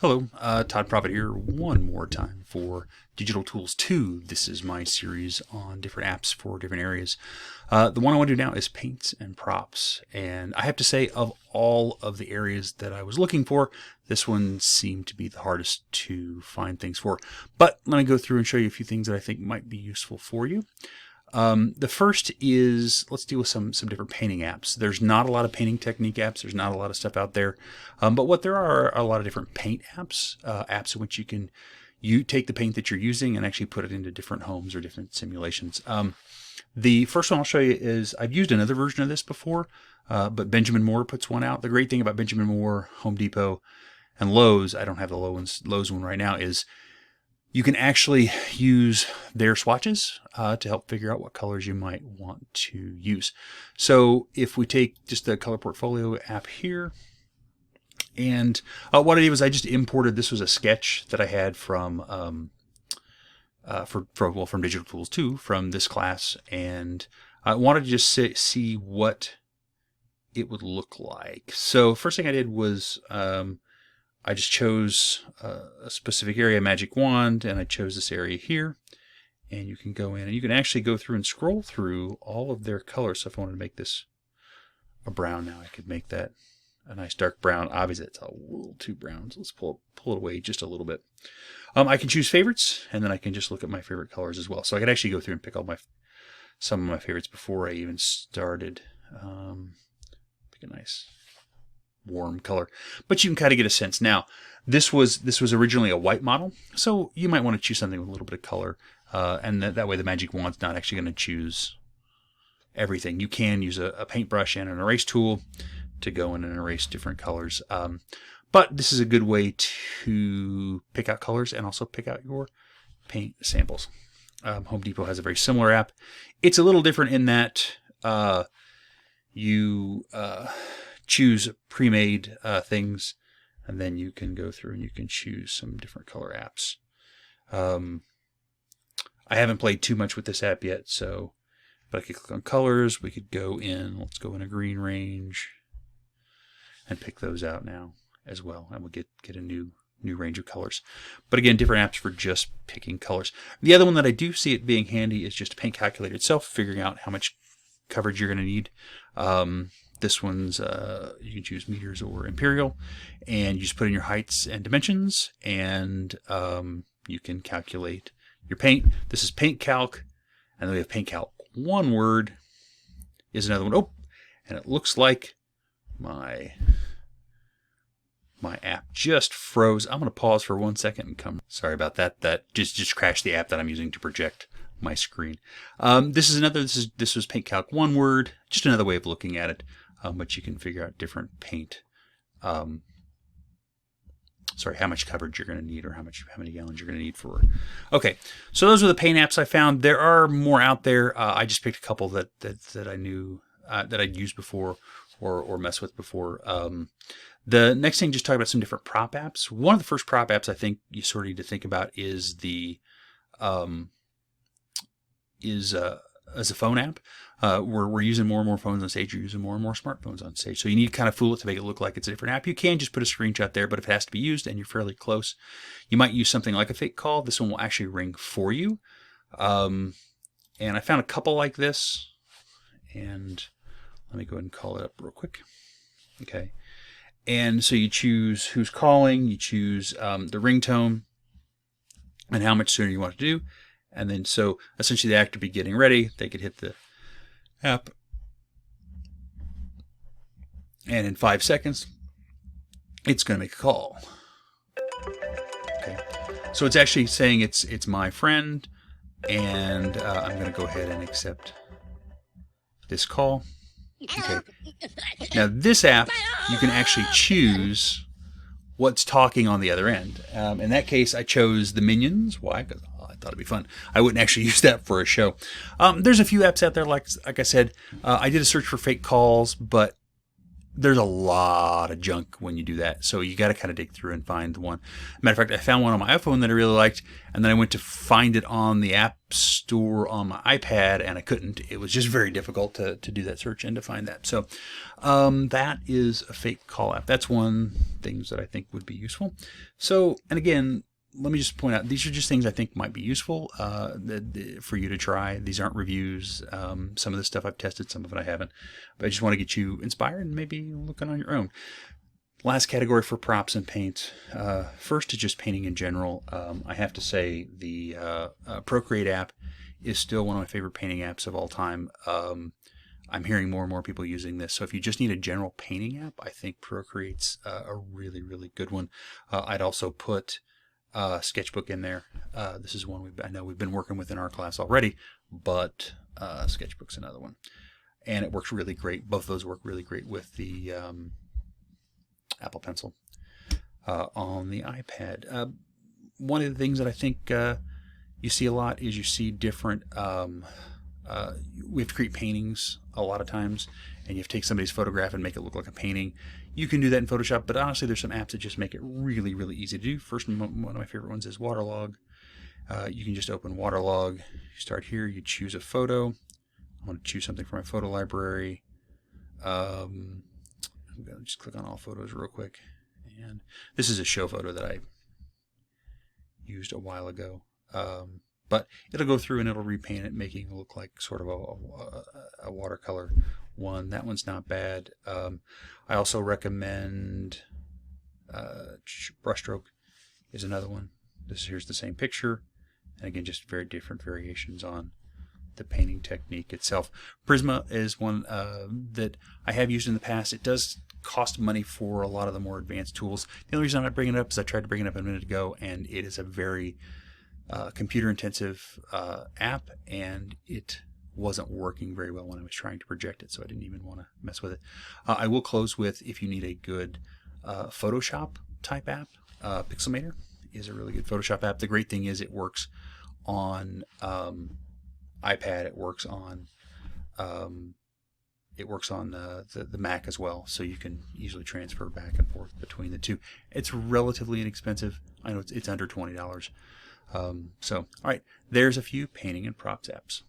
Hello, Todd Profit here one more time for Digital Tools 2. This is my series on different apps for different areas. The one I want to do now is paints and props. And I have to say, of all of the areas that I was looking for, this one seemed to be the hardest to find things for. But let me go through and show you a few things that I think might be useful for you. The first is, let's deal with some different painting apps. There's not a lot of painting technique apps. There's not a lot of stuff out there. But what there are a lot of different paint apps, apps in which you take the paint that you're using and actually put it into different homes or different simulations. The first one I'll show you is, I've used another version of this before, but Benjamin Moore puts one out. The great thing about Benjamin Moore, Home Depot, and Lowe's, I don't have the Lowe's one right now, is you can actually use their swatches to help figure out what colors you might want to use. So if we take just the Color Portfolio app here, and what I did was I just imported, this was a sketch that I had from from Digital Tools 2 from this class, and I wanted to just see what it would look like. So first thing I did was I just chose a specific area, magic wand, and I chose this area here. And you can go in and you can actually go through and scroll through all of their colors. So if I wanted to make this a brown now, I could make that a nice dark brown. Obviously, it's a little too brown. So let's pull it away just a little bit. I can choose favorites, and then I can just look at my favorite colors as well. So I could actually go through and pick out some of my favorites before I even started. Pick a nice warm color, but you can kind of get a sense. Now, this was originally a white model, so you might want to choose something with a little bit of color, and that way the magic wand's not actually going to choose everything. You can use a paintbrush and an erase tool to go in and erase different colors, but this is a good way to pick out colors and also pick out your paint samples. Home Depot has a very similar app. It's a little different in that you choose pre-made things, and then you can go through and you can choose some different color apps. I haven't played too much with this app yet, but I could click on colors. We could go in, let's go in a green range and pick those out now as well, and we'll get a new range of colors. But again, different apps for just picking colors. The other one that I do see it being handy is just a paint calculator itself, figuring out how much coverage you're going to need. This one's, you can choose meters or imperial, and you just put in your heights and dimensions, and you can calculate your paint. This is Paint Calc, and then we have Paint Calc. One word is another one. Oh, and it looks like my app just froze. I'm going to pause for 1 second and come. Sorry about that. That just crashed the app that I'm using to project my screen. This was Paint Calc. One word, just another way of looking at it. But you can figure out different paint, how much coverage you're going to need, or how many gallons you're going to need for. Okay, so those are the paint apps I found. There are more out there. I just picked a couple that I knew that I'd used before or messed with before. The next thing, just talk about some different prop apps. One of the first prop apps I think you sort of need to think about is as a phone app. We're using more and more phones on stage. You're using more and more smartphones on stage. So you need to kind of fool it to make it look like it's a different app. You can just put a screenshot there, but if it has to be used and you're fairly close, you might use something like a fake call. This one will actually ring for you. And I found a couple like this. And let me go ahead and call it up real quick. Okay. And so you choose who's calling. You choose the ringtone and how much sooner you want to do. And then so essentially the actor be getting ready. They could hit the app, and in 5 seconds it's going to make a call. Okay, so it's actually saying it's my friend, and I'm going to go ahead and accept this call. Okay, now this app you can actually choose what's talking on the other end. In that case, I chose the Minions. Why? Because I thought it'd be fun. I wouldn't actually use that for a show. There's a few apps out there, like I said. I did a search for fake calls, but there's a lot of junk when you do that. So you got to kind of dig through and find the one. Matter of fact, I found one on my iPhone that I really liked, and then I went to find it on the App Store on my iPad, and I couldn't. It was just very difficult to do that search and to find that. So that is a fake call app. That's one things that I think would be useful. So, and again, let me just point out, these are just things I think might be useful for you to try. These aren't reviews. Some of this stuff I've tested, some of it I haven't. But I just want to get you inspired and maybe looking on your own. Last category for props and paint. First is just painting in general. I have to say the Procreate app is still one of my favorite painting apps of all time. I'm hearing more and more people using this. So if you just need a general painting app, I think Procreate's a really, really good one. I'd also put Sketchbook in there. This is one I know we've been working with in our class already, but Sketchbook's another one. And it works really great. Both of those work really great with the Apple Pencil on the iPad. One of the things that I think you see a lot is you see different, we have to create paintings a lot of times, and you have to take somebody's photograph and make it look like a painting. You can do that in Photoshop, but honestly, there's some apps that just make it really, really easy to do. First, one of my favorite ones is Waterlog. You can just open Waterlog. You start here, you choose a photo. I want to choose something from my photo library. I'm going to just click on all photos real quick. And this is a show photo that I used a while ago. But it'll go through and it'll repaint it, making it look like sort of a watercolor one. That one's not bad. I also recommend Brushstroke is another one. Here's the same picture. And again, just very different variations on the painting technique itself. Prisma is one that I have used in the past. It does cost money for a lot of the more advanced tools. The only reason I'm not bringing it up is I tried to bring it up a minute ago, and it is a very computer-intensive app, and it wasn't working very well when I was trying to project it, so I didn't even want to mess with it. I will close with, if you need a good Photoshop type app, Pixelmator is a really good Photoshop app. The great thing is it works on iPad, it works on the Mac as well, so you can easily transfer back and forth between the two. It's relatively inexpensive. I know it's under $20. So, all right, there's a few painting and props apps.